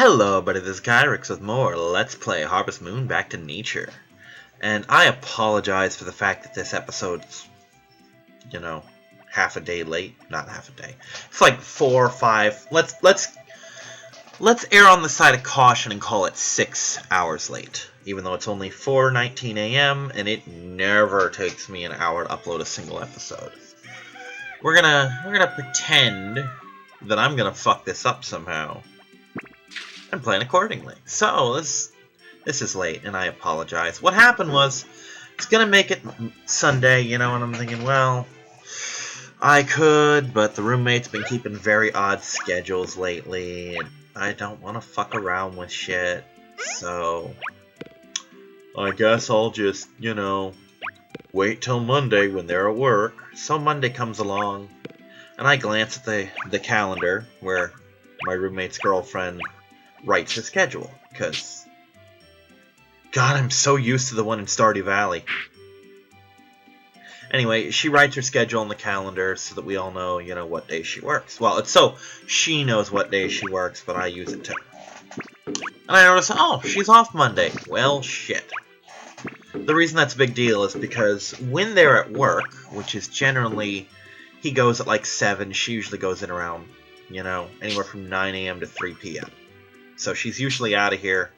Hello, buddy, this is Kyrix with more Let's Play Harvest Moon Back to Nature. And I apologize for the fact that this episode's, half a day late. Not half a day. It's like 4 or 5. Let's err on the side of caution and call it 6 hours late. Even though it's only 4:19 a.m. and it never takes me an hour to upload a single episode. We're gonna pretend that I'm gonna fuck this up somehow and plan accordingly. So this is late, and I apologize. What happened was, it's gonna make it Sunday, and I'm thinking, well, I could, but the roommate's been keeping very odd schedules lately, and I don't want to fuck around with shit, so I guess I'll just, wait till Monday when they're at work. So Monday comes along, and I glance at the calendar where my roommate's girlfriend writes her schedule, because God, I'm so used to the one in Stardew Valley. Anyway, she writes her schedule on the calendar so that we all know, what day she works. Well, it's so she knows what day she works, but I use it too. And I notice, oh, she's off Monday. Well, shit. The reason that's a big deal is because when they're at work, which is generally, he goes at like 7, she usually goes in around, anywhere from 9 a.m. to 3 p.m. So she's usually out of here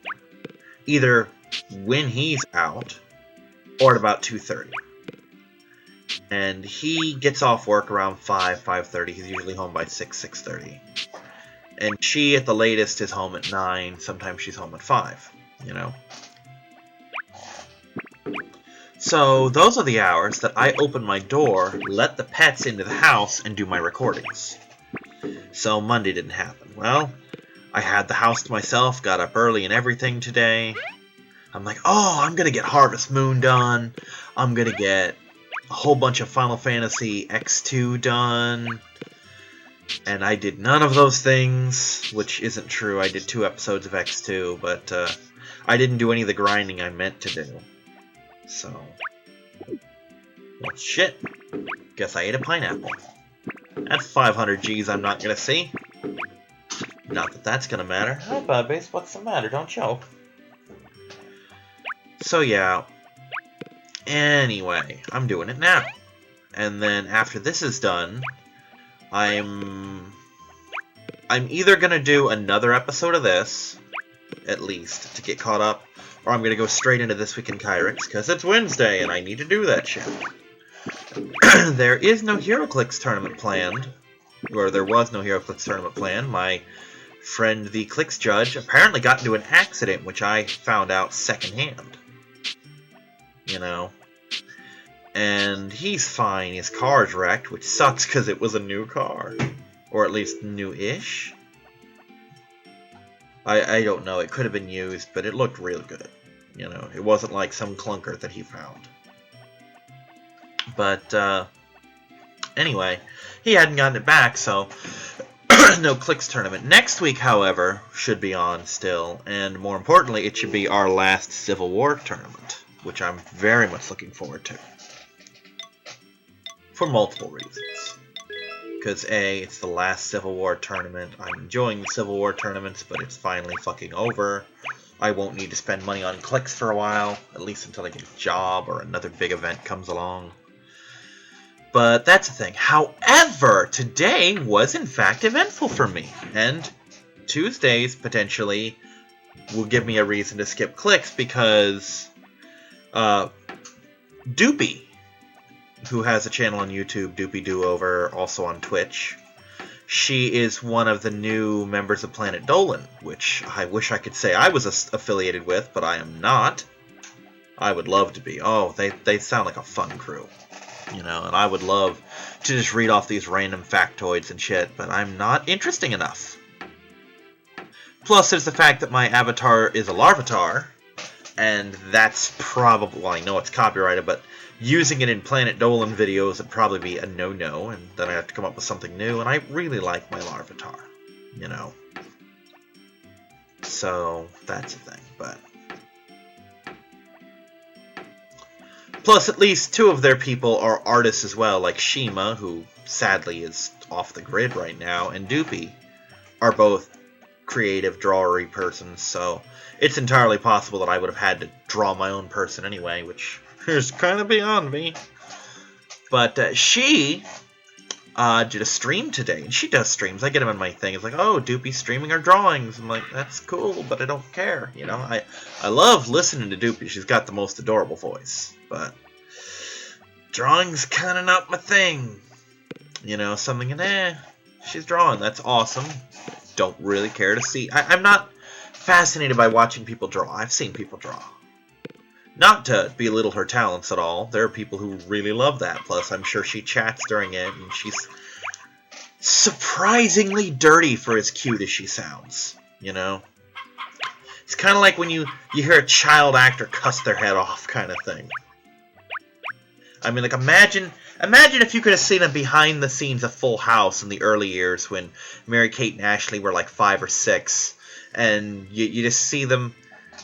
either when he's out or at about 2:30. And he gets off work around 5:30. He's usually home by 6:30. And she, at the latest, is home at 9. Sometimes she's home at 5, So those are the hours that I open my door, let the pets into the house, and do my recordings. So Monday didn't happen. Well, I had the house to myself, got up early and everything today. I'm like, oh, I'm going to get Harvest Moon done. I'm going to get a whole bunch of Final Fantasy X2 done. And I did none of those things, which isn't true. I did 2 episodes of X2, but I didn't do any of the grinding I meant to do. So, well, shit. Guess I ate a pineapple. That's 500 G's I'm not going to see. Not that that's going to matter. Hi, Budbase. What's the matter? Don't choke. So, yeah. Anyway, I'm doing it now. And then after this is done, I'm either going to do another episode of this, at least, to get caught up, or I'm going to go straight into This Week in Kyrix, because it's Wednesday and I need to do that shit. There is no HeroClix tournament planned, or there was no HeroClix tournament planned. My friend, the Clicks Judge, apparently got into an accident, which I found out secondhand. And he's fine. His car's wrecked, which sucks because it was a new car. Or at least new-ish. I don't know. It could have been used, but it looked real good. It wasn't like some clunker that he found. But, anyway, he hadn't gotten it back, so no Clicks tournament. Next week, however, should be on still, and more importantly, it should be our last Civil War tournament, which I'm very much looking forward to. For multiple reasons. Because A, it's the last Civil War tournament. I'm enjoying the Civil War tournaments, but it's finally fucking over. I won't need to spend money on clicks for a while, at least until I get a job or another big event comes along. But that's the thing. However, today was in fact eventful for me, and Tuesdays, potentially, will give me a reason to skip clicks because Doopy, who has a channel on YouTube, Doopy Do-Over, also on Twitch, she is one of the new members of Planet Dolan, which I wish I could say I was affiliated with, but I am not. I would love to be. Oh, they sound like a fun crew. And I would love to just read off these random factoids and shit, but I'm not interesting enough. Plus, there's the fact that my avatar is a Larvitar, and that's probably, well, I know it's copyrighted, but using it in Planet Dolan videos would probably be a no-no, and then I have to come up with something new, and I really like my Larvitar, So, that's the thing, but plus, at least 2 of their people are artists as well, like Shima, who sadly is off the grid right now, and Doopy are both creative drawery person, so it's entirely possible that I would have had to draw my own person anyway, which is kind of beyond me. But she did a stream today, and she does streams. I get them in my thing. It's like, oh, Doopy's streaming her drawings. I'm like, that's cool, but I don't care. You know, I love listening to Doopy. She's got the most adorable voice, but drawing's kind of not my thing. You know, something, she's drawing. That's awesome. Don't really care to see. I'm not fascinated by watching people draw. I've seen people draw. Not to belittle her talents at all. There are people who really love that. Plus, I'm sure she chats during it, and she's surprisingly dirty for as cute as she sounds. You know? It's kind of like when you hear a child actor cuss their head off kind of thing. I mean, like, imagine if you could have seen a behind the scenes of Full House in the early years when Mary-Kate and Ashley were like 5 or 6, and you just see them.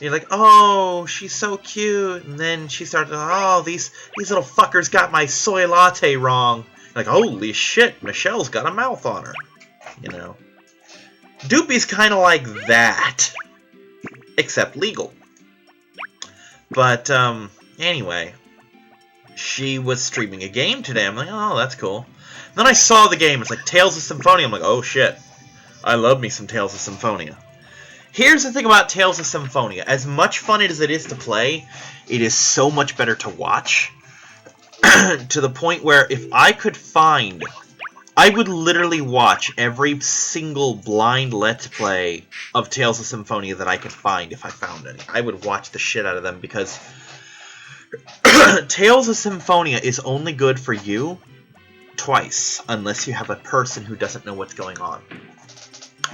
You're like, oh, she's so cute. And then she started, oh, these little fuckers got my soy latte wrong. Like, holy shit, Michelle's got a mouth on her. You know. Doopy's kind of like that. Except legal. But, anyway. She was streaming a game today. I'm like, oh, that's cool. Then I saw the game. It's like Tales of Symphonia. I'm like, oh, shit. I love me some Tales of Symphonia. Here's the thing about Tales of Symphonia. As much fun as it is to play, it is so much better to watch. To the point where if I could find... I would literally watch every single blind Let's Play of Tales of Symphonia that I could find if I found any. I would watch the shit out of them because... Tales of Symphonia is only good for you twice, unless you have a person who doesn't know what's going on.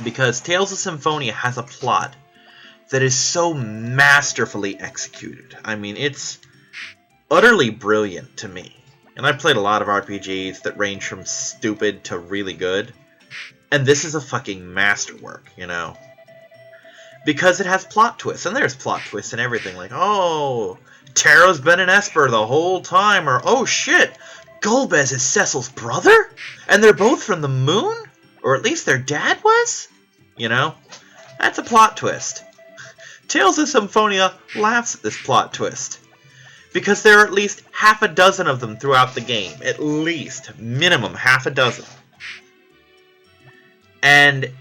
Because Tales of Symphonia has a plot that is so masterfully executed. I mean, it's utterly brilliant to me. And I've played a lot of RPGs that range from stupid to really good. And this is a fucking masterwork, you know? Because it has plot twists, and there's plot twists and everything. Like, oh, Taro's been an Esper the whole time, or, oh shit, Golbez is Cecil's brother? And they're both from the moon? Or at least their dad was? You know? That's a plot twist. Tales of Symphonia laughs at this plot twist. Because there are at least half a dozen of them throughout the game. At least. Minimum half a dozen. And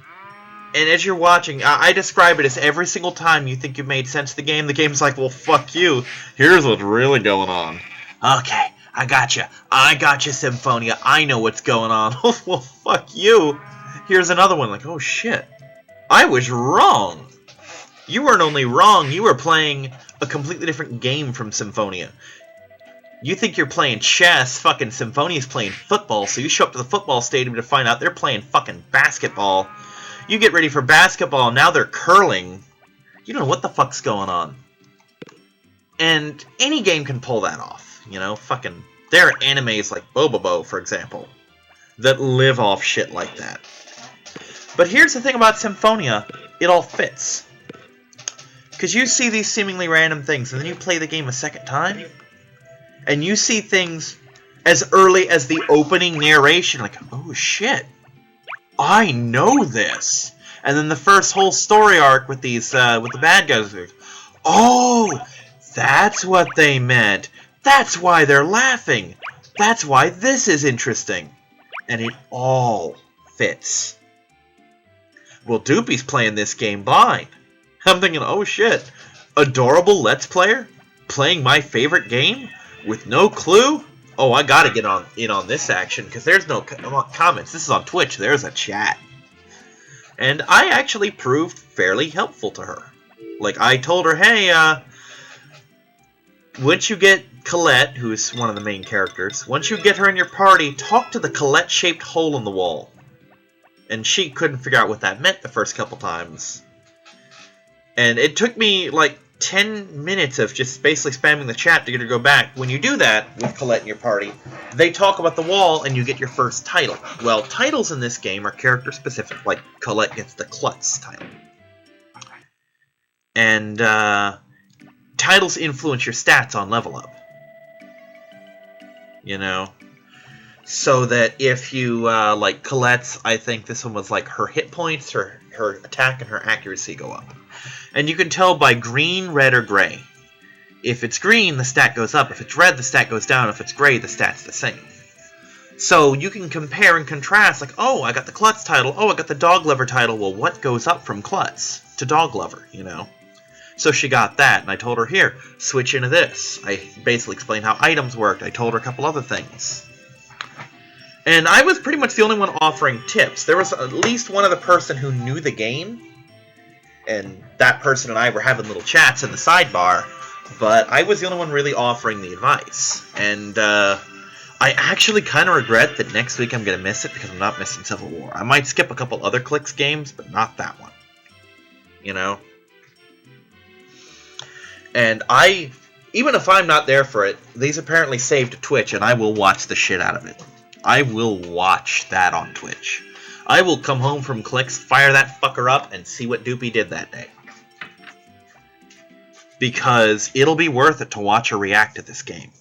as you're watching, I describe it as every single time you think you've made sense of the game's like, well, fuck you. Here's what's really going on. Okay, I gotcha, Symphonia. I know what's going on. Well, fuck you. Here's another one. Like, oh, shit. I was wrong. You weren't only wrong, you were playing a completely different game from Symphonia. You think you're playing chess, fucking Symphonia's playing football, so you show up to the football stadium to find out they're playing fucking basketball. You get ready for basketball, now they're curling. You don't know what the fuck's going on. And any game can pull that off, you know? Fucking, there are animes like Bobobo, for example, that live off shit like that. But here's the thing about Symphonia, it all fits. Because you see these seemingly random things, and then you play the game a second time, and you see things as early as the opening narration, like, oh shit, I know this. And then the first whole story arc with these, with the bad guys, oh, that's what they meant. That's why they're laughing. That's why this is interesting. And it all fits. Well, Doopy's playing this game blind. I'm thinking, oh shit, adorable Let's Player playing my favorite game with no clue? Oh, I gotta get in on this action, because there's no comments. This is on Twitch. There's a chat. And I actually proved fairly helpful to her. Like, I told her, hey, once you get Colette, who's one of the main characters, once you get her in your party, talk to the Colette-shaped hole in the wall. And she couldn't figure out what that meant the first couple times. And it took me, like, 10 minutes of just basically spamming the chat to get her to go back. When you do that with Colette in your party, they talk about the wall and you get your first title. Well, titles in this game are character-specific, like Colette gets the Klutz title. And, titles influence your stats on level up. You know? So that if you, like Colette's, I think this one was like her hit points, her attack, and her accuracy go up. And you can tell by green, red, or gray. If it's green, the stat goes up. If it's red, the stat goes down. If it's gray, the stat's the same. So you can compare and contrast, like, oh, I got the Klutz title. Oh, I got the Dog Lover title. Well, what goes up from Klutz to Dog Lover, you know? So she got that, and I told her, here, switch into this. I basically explained how items worked. I told her a couple other things. And I was pretty much the only one offering tips. There was at least one other person who knew the game, and that person and I were having little chats in the sidebar, but I was the only one really offering the advice. And, I actually kind of regret that next week I'm going to miss it because I'm not missing Civil War. I might skip a couple other Clicks games, but not that one. You know? And even if I'm not there for it, these apparently saved to Twitch, and I will watch the shit out of it. I will watch that on Twitch. I will come home from Clicks, fire that fucker up, and see what Doopy did that day. Because it'll be worth it to watch her react to this game.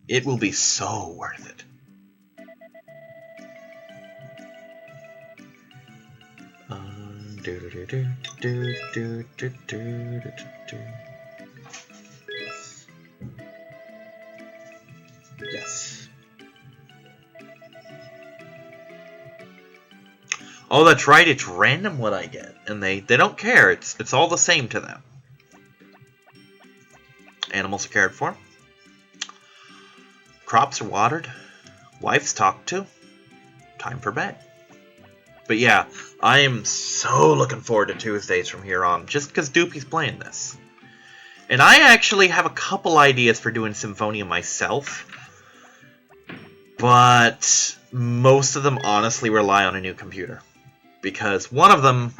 It will be so worth it. Yes. Oh, that's right. It's random what I get, and they don't care. It's all the same to them. Animals are cared for. Crops are watered. Wife's talked to. Time for bed. But yeah, I am so looking forward to Tuesdays from here on, just because Doopy's playing this. And I actually have a couple ideas for doing Symphonia myself, but most of them honestly rely on a new computer. Because one of them,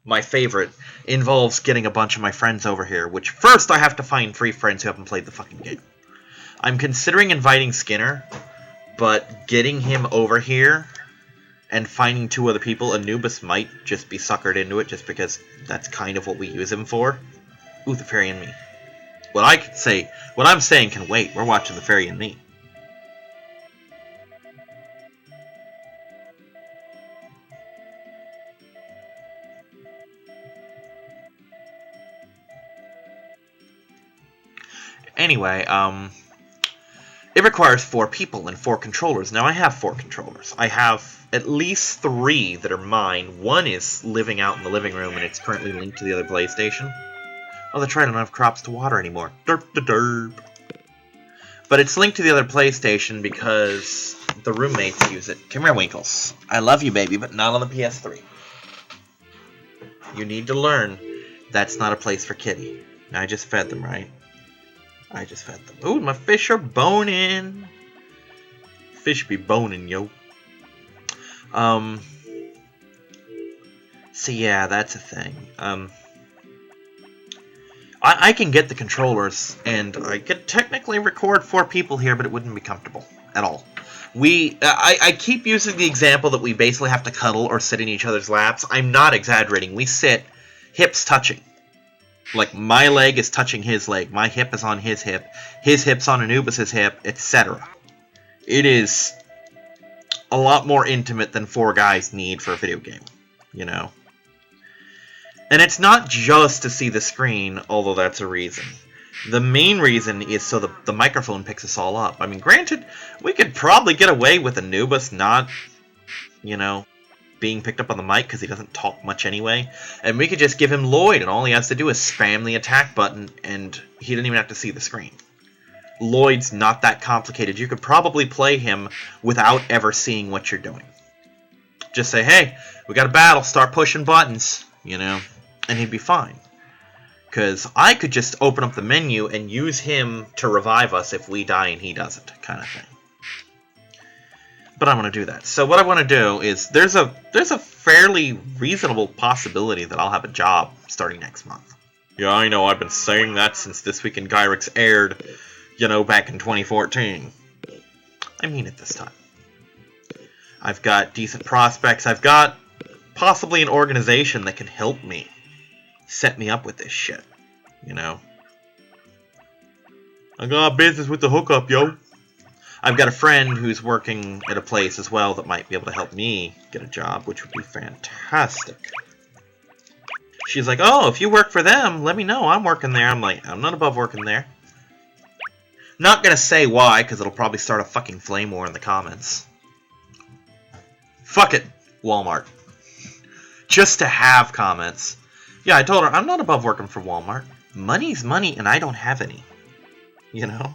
my favorite, involves getting a bunch of my friends over here, which first I have to find 3 friends who haven't played the fucking game. I'm considering inviting Skinner, but getting him over here and finding 2 other people, Anubis might just be suckered into it just because that's kind of what we use him for. Ooh, The Fairy and Me. What I'm saying can wait. We're watching The Fairy and Me. Anyway, it requires 4 people and 4 controllers. Now, I have 4 controllers. I have at least 3 that are mine. One is living out in the living room, and it's currently linked to the other PlayStation. Oh, that's right, I don't have crops to water anymore. Derp de derp. But it's linked to the other PlayStation because the roommates use it. Come here, Winkles. I love you, baby, but not on the PS3. You need to learn that's not a place for kitty. I just fed them, right? I just fed them. Ooh, my fish are boning. Fish be boning, yo. So yeah, that's a thing. I can get the controllers, and I could technically record 4 people here, but it wouldn't be comfortable at all. I keep using the example that we basically have to cuddle or sit in each other's laps. I'm not exaggerating. We sit hips touching. Like, my leg is touching his leg, my hip is on his hip's on Anubis' hip, etc. It is a lot more intimate than 4 guys need for a video game, you know? And it's not just to see the screen, although that's a reason. The main reason is so the microphone picks us all up. I mean, granted, we could probably get away with Anubis not, you know, being picked up on the mic because he doesn't talk much anyway. And we could just give him Lloyd, and all he has to do is spam the attack button, and he didn't even have to see the screen. Lloyd's not that complicated. You could probably play him without ever seeing what you're doing. Just say, hey, we got a battle, start pushing buttons, you know, and he'd be fine. Because I could just open up the menu and use him to revive us if we die and he doesn't, kind of thing. But I want to do that. So what I want to do is, there's a fairly reasonable possibility that I'll have a job starting next month. Yeah, I know, I've been saying that since This Week in Gyrics aired, you know, back in 2014. I mean it this time. I've got decent prospects. I've got possibly an organization that can help me set me up with this shit, you know? I got business with the hookup, yo. I've got a friend who's working at a place as well that might be able to help me get a job, which would be fantastic. She's like, oh, if you work for them, let me know. I'm working there. I'm like, I'm not above working there. Not gonna say why, because it'll probably start a fucking flame war in the comments. Fuck it, Walmart. Just to have comments. Yeah, I told her, I'm not above working for Walmart. Money's money, and I don't have any. You know?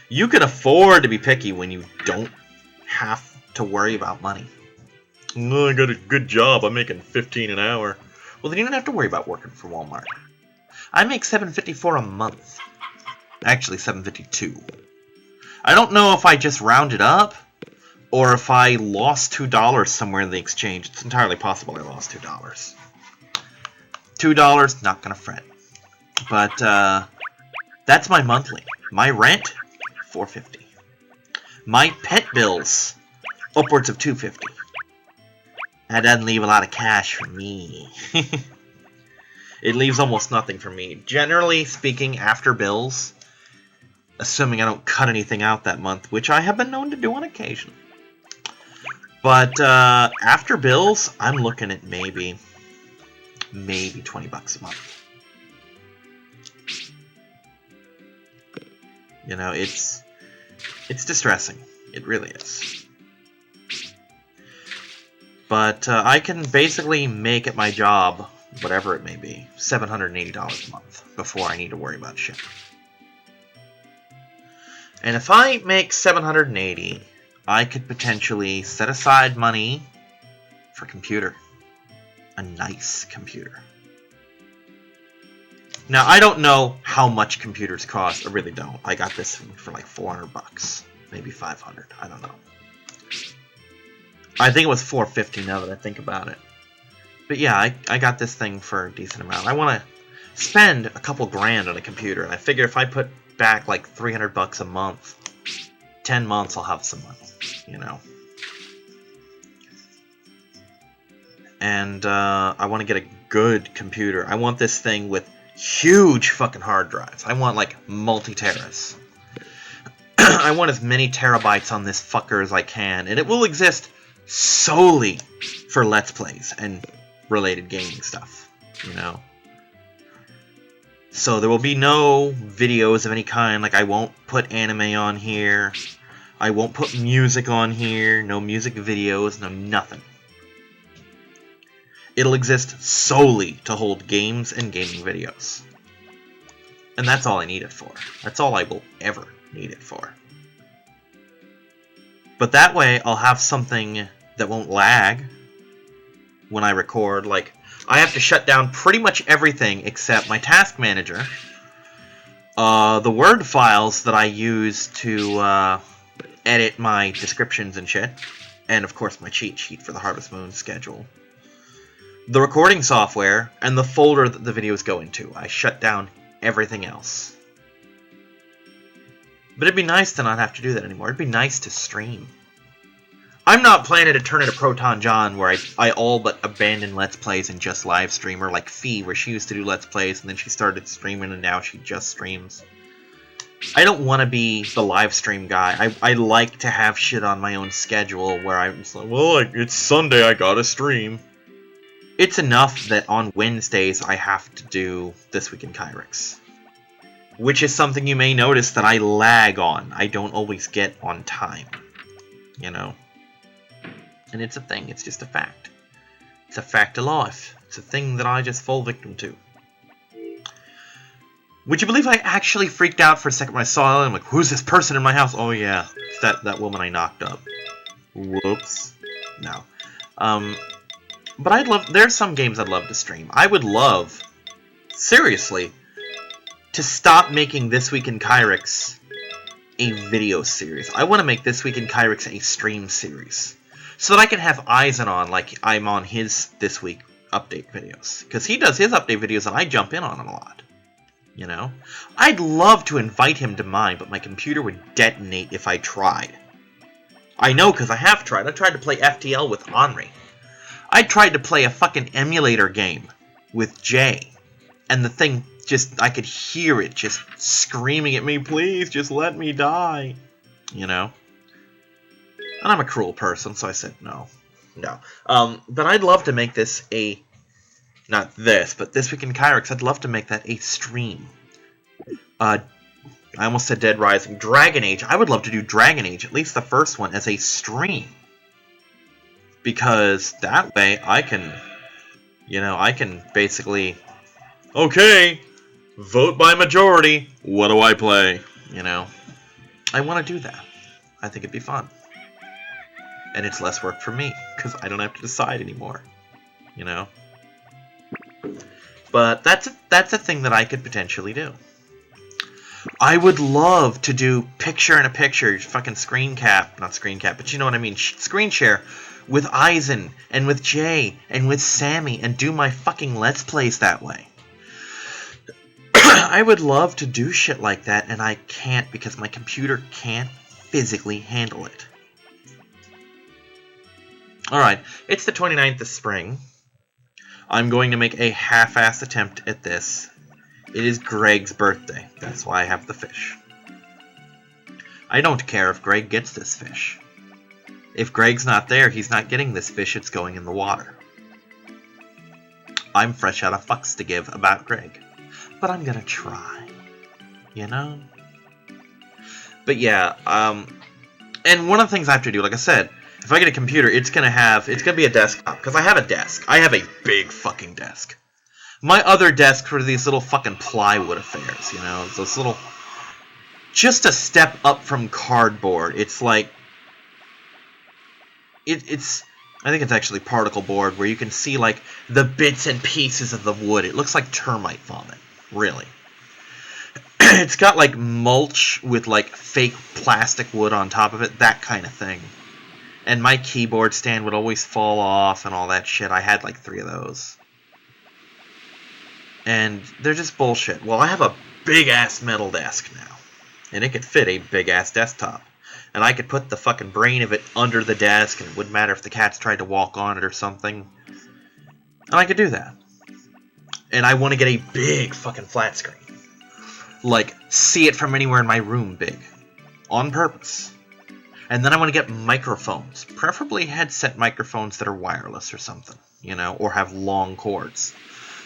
You can afford to be picky when you don't have to worry about money. No, I got a good job. I'm making $15 an hour. Well, then you don't have to worry about working for Walmart. I make $7.54 a month. Actually, $7.52. I don't know if I just rounded up or if I lost $2 somewhere in the exchange. It's entirely possible I lost $2. $2, not gonna fret. But that's my monthly. My rent, $4.50. My pet bills, upwards of $2.50. That doesn't leave a lot of cash for me. It leaves almost nothing for me. Generally speaking, after bills, assuming I don't cut anything out that month, which I have been known to do on occasion. But after bills, I'm looking at maybe $20 a month. You know, it's distressing. It really is. But I can basically make at my job, whatever it may be, $780 a month before I need to worry about shit. And if I make $780, I could potentially set aside money for a computer. A nice computer. Now, I don't know how much computers cost. I really don't. I got this for like $400, maybe $500. I don't know. I think it was $450 now that I think about it. But yeah, I got this thing for a decent amount. I want to spend a couple grand on a computer, and I figure if I put back like $300 a month, 10 months I'll have some money, you know. And I want to get a good computer. I want this thing with huge fucking hard drives. I want like multi-teras. I want as many terabytes on this fucker as I can, and it will exist solely for Let's Plays and related gaming stuff, you know. So there will be no videos of any kind, like I won't put anime on here, I won't put music on here, no music videos, no nothing. It'll exist solely to hold games and gaming videos. And that's all I need it for. That's all I will ever need it for. But that way, I'll have something that won't lag when I record. Like, I have to shut down pretty much everything except my task manager, the Word files that I use to edit my descriptions and shit, and of course my cheat sheet for the Harvest Moon schedule, the recording software, and the folder that the videos go into. I shut down everything else. But it'd be nice to not have to do that anymore. It'd be nice to stream. I'm not planning to turn into Proton John, where I all but abandon Let's Plays and just live streamer, like Fee, where she used to do Let's Plays, and then she started streaming, and now she just streams. I don't want to be the live stream guy. I like to have shit on my own schedule, where I'm just like, well, it's Sunday, I gotta stream. It's enough that on Wednesdays I have to do This Week in Kyrix, which is something you may notice that I lag on. I don't always get on time, you know? And it's a thing, it's just a fact. It's a fact of life. It's a thing that I just fall victim to. Would you believe I actually freaked out for a second when I saw it? I'm like, who's this person in my house? Oh yeah, it's that woman I knocked up. Whoops. No. But there's some games I'd love to stream. I would love, seriously, to stop making This Week in Kyrix a video series. I want to make This Week in Kyrix a stream series, so that I can have Eisen on, like I'm on his This Week update videos. Because he does his update videos and I jump in on them a lot. You know? I'd love to invite him to mine, but my computer would detonate if I tried. I know, because I have tried. I tried to play FTL with Henri. I tried to play a fucking emulator game with Jay. And the thing just, I could hear it just screaming at me, please, just let me die. you know? And I'm a cruel person, so I said no. No. But I'd love to make this a... Not this, but This Week in Kyrix, I'd love to make that a stream. I almost said Dead Rising. Dragon Age. I would love to do Dragon Age, at least the first one, as a stream. Because that way I can... You know, I can basically... Okay, vote by majority. What do I play? You know? I want to do that. I think it'd be fun. And it's less work for me, because I don't have to decide anymore. You know? But that's a thing that I could potentially do. I would love to do picture-in-a-picture, fucking screen cap, not screen cap, but you know what I mean, screen share, with Aizen, and with Jay, and with Sammy, and do my fucking Let's Plays that way. I would love to do shit like that, and I can't because my computer can't physically handle it. Alright, it's the 29th of spring. I'm going to make a half-assed attempt at this. It is Greg's birthday. That's why I have the fish. I don't care if Greg gets this fish. If Greg's not there, he's not getting this fish, it's going in the water. I'm fresh out of fucks to give about Greg. But I'm gonna try. You know? But yeah, and one of the things I have to do, like I said, if I get a computer, it's gonna be a desktop, because I have a desk. I have a big fucking desk. My other desk were these little fucking plywood affairs, you know? Those little... Just a step up from cardboard. It's like... It's... I think it's actually particle board, where you can see, like, the bits and pieces of the wood. It looks like termite vomit. Really. It's got, like, mulch with, like, fake plastic wood on top of it. That kind of thing. And my keyboard stand would always fall off and all that shit. I had, like, 3 of those. And they're just bullshit. Well, I have a big-ass metal desk now. And it could fit a big-ass desktop. And I could put the fucking brain of it under the desk, and it wouldn't matter if the cats tried to walk on it or something. And I could do that. And I want to get a big fucking flat screen. Like, see it from anywhere in my room big. On purpose. And then I want to get microphones. Preferably headset microphones that are wireless or something. You know, or have long cords.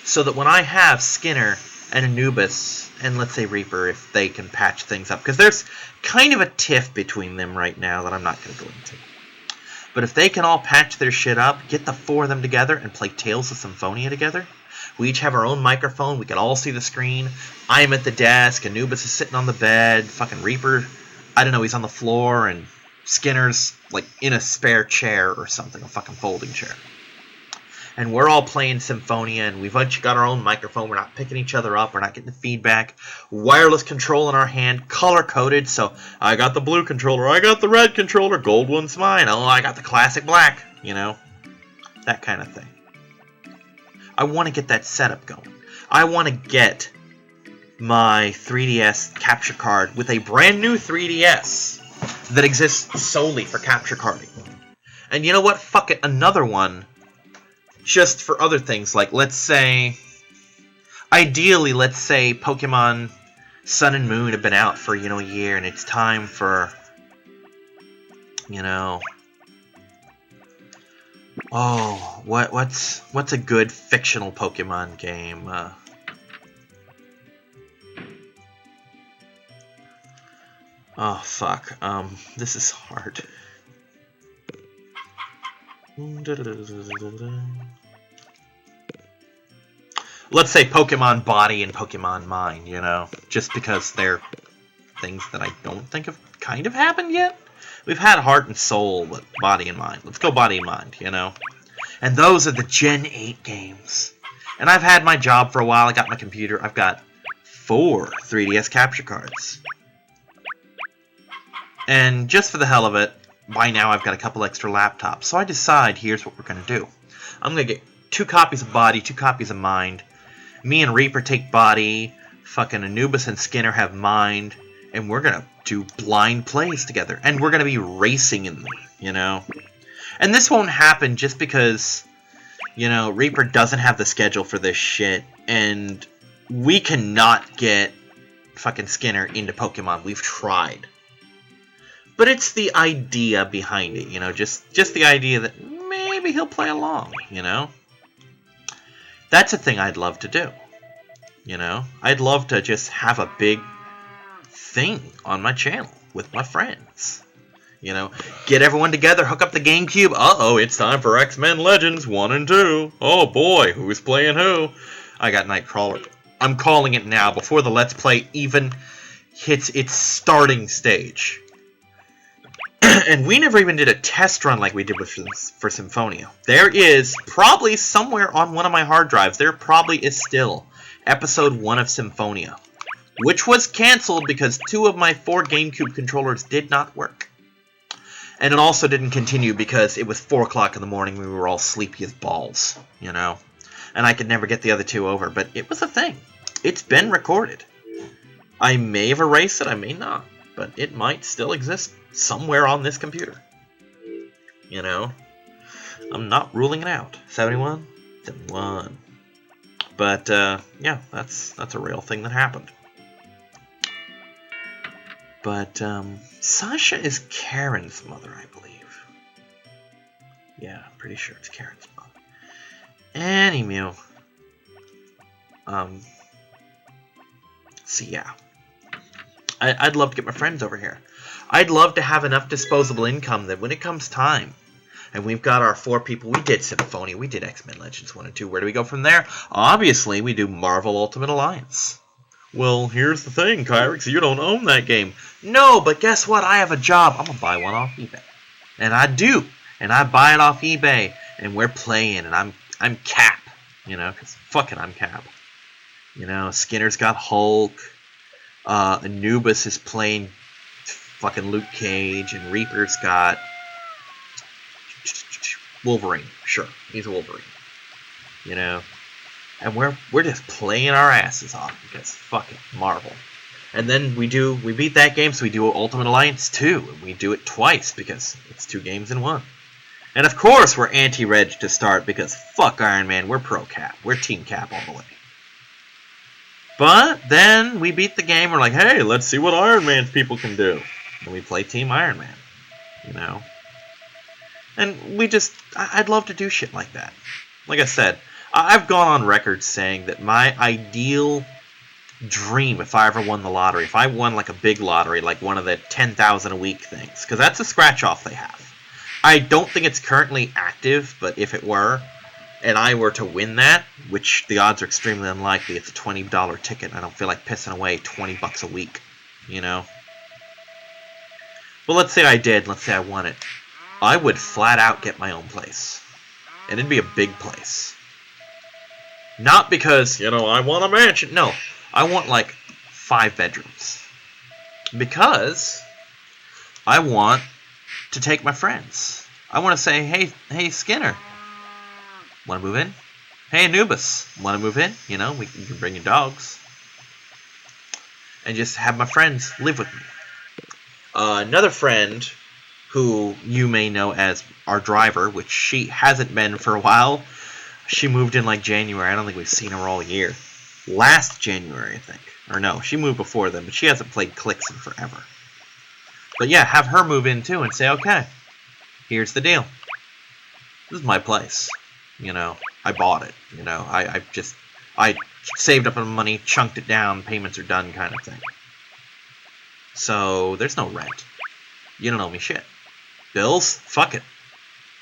So that when I have Skinner and Anubis, and let's say Reaper, if they can patch things up. Because there's kind of a tiff between them right now that I'm not going to go into. But if they can all patch their shit up, get the 4 of them together, and play Tales of Symphonia together, we each have our own microphone, we can all see the screen, I'm at the desk, Anubis is sitting on the bed, fucking Reaper, I don't know, he's on the floor, and Skinner's, like, in a spare chair or something, a fucking folding chair. And we're all playing Symphonia, and we've each got our own microphone. We're not picking each other up. We're not getting the feedback. Wireless control in our hand, color-coded. So I got the blue controller. I got the red controller. Gold one's mine. Oh, I got the classic black. You know? That kind of thing. I want to get that setup going. I want to get my 3DS capture card with a brand new 3DS that exists solely for capture carding. And you know what? Fuck it. Another one. Just for other things, like, let's say, ideally, let's say Pokemon Sun and Moon have been out for, you know, a year, and it's time for, you know, oh, what's a good fictional Pokemon game? Oh, fuck, this is hard. Let's say Pokemon Body and Pokemon Mind, you know, just because they're things that I don't think have kind of happened yet. We've had Heart and Soul, but Body and Mind. Let's go Body and Mind, you know. And those are the Gen 8 games. And I've had my job for a while. I got my computer. I've got 4 3DS capture cards. And just for the hell of it, by now I've got a couple extra laptops. So I decide, here's what we're going to do. I'm going to get 2 copies of Body, 2 copies of Mind. Me and Reaper take Body. Fucking Anubis and Skinner have Mind. And we're going to do blind plays together. And we're going to be racing in them, you know. And this won't happen just because, you know, Reaper doesn't have the schedule for this shit. And we cannot get fucking Skinner into Pokemon. We've tried. But it's the idea behind it, you know, just the idea that maybe he'll play along, you know? That's a thing I'd love to do, you know? I'd love to just have a big thing on my channel with my friends. You know, get everyone together, hook up the GameCube. Uh-oh, it's time for X-Men Legends 1 and 2. Oh boy, who's playing who? I got Nightcrawler. I'm calling it now, before the Let's Play even hits its starting stage. And we never even did a test run like we did for Symphonia. There is probably somewhere on one of my hard drives, there probably is still Episode 1 of Symphonia, which was canceled because 2 of my 4 GameCube controllers did not work. And it also didn't continue because it was 4 o'clock in the morning. We were all sleepy as balls, you know. And I could never get the other 2 over. But it was a thing. It's been recorded. I may have erased it. I may not. But it might still exist somewhere on this computer. You know. I'm not ruling it out. 71? 71. But, yeah, that's a real thing that happened. But, Sasha is Karen's mother, I believe. Yeah, I'm pretty sure it's Karen's mother. Anywho. So yeah. I'd love to get my friends over here. I'd love to have enough disposable income that when it comes time, and we've got our 4 people, we did Symphonia, we did X-Men Legends 1 and 2, where do we go from there? Obviously, we do Marvel Ultimate Alliance. Well, here's the thing, Kyrix, you don't own that game. No, but guess what? I have a job. I'm going to buy one off eBay. And I do. And I buy it off eBay. And we're playing. And I'm Cap. You know, because fucking I'm Cap. You know, Skinner's got Hulk. Anubis is playing fucking Luke Cage. And Reaper's got Wolverine. Sure, he's a Wolverine. You know. And we're just playing our asses off because fucking Marvel. And then we beat that game, so we do Ultimate Alliance 2. And we do it twice because it's 2 games in 1. And of course we're anti-reg to start because fuck Iron Man, we're pro Cap. We're Team Cap all the way. But then we beat the game, we're like, hey, let's see what Iron Man's people can do. And we play Team Iron Man. You know? And we just, I'd love to do shit like that. Like I said, I've gone on record saying that my ideal dream, if I ever won the lottery, if I won like a big lottery, like one of the 10,000 a week things, because that's a scratch-off they have. I don't think it's currently active, but if it were, and I were to win that, which the odds are extremely unlikely, it's a $20 ticket, I don't feel like pissing away $20 a week, you know? But let's say I did, let's say I won it. I would flat out get my own place. And it'd be a big place. Not because, you know, I want a mansion. No, I want like 5 bedrooms. Because I want to take my friends. I want to say, hey Skinner, want to move in? Hey Anubis, want to move in? You know, you can bring your dogs. And just have my friends live with me. Another friend who you may know as our driver, which she hasn't been for a while. She moved in like January. I don't think we've seen her all year. Last January, I think. Or no, she moved before then, but she hasn't played Clicks in forever. But yeah, have her move in too and say, okay, here's the deal. This is my place. You know, I bought it. You know, I saved up enough money, chunked it down, payments are done kind of thing. So, there's no rent. You don't owe me shit. Bills? Fuck it.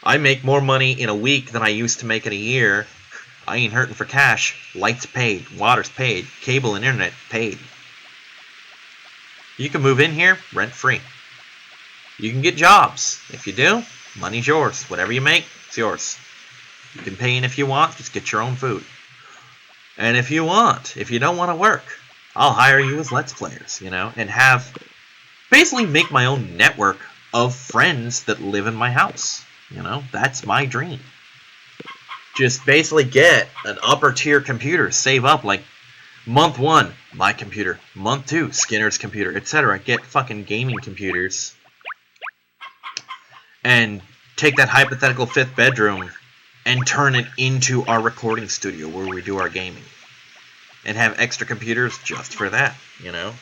I make more money in a week than I used to make in a year. I ain't hurting for cash. Lights paid. Water's paid. Cable and internet paid. You can move in here rent-free. You can get jobs. If you do, money's yours. Whatever you make, it's yours. You can pay in if you want. Just get your own food. And if you don't want to work, I'll hire you as Let's Players, you know, and basically make my own network of friends that live in my house. You know, that's my dream. Just basically get an upper tier computer, save up like month 1, my computer, month 2, Skinner's computer, etc. Get fucking gaming computers and take that hypothetical 5th bedroom and turn it into our recording studio where we do our gaming. And have extra computers just for that, you know?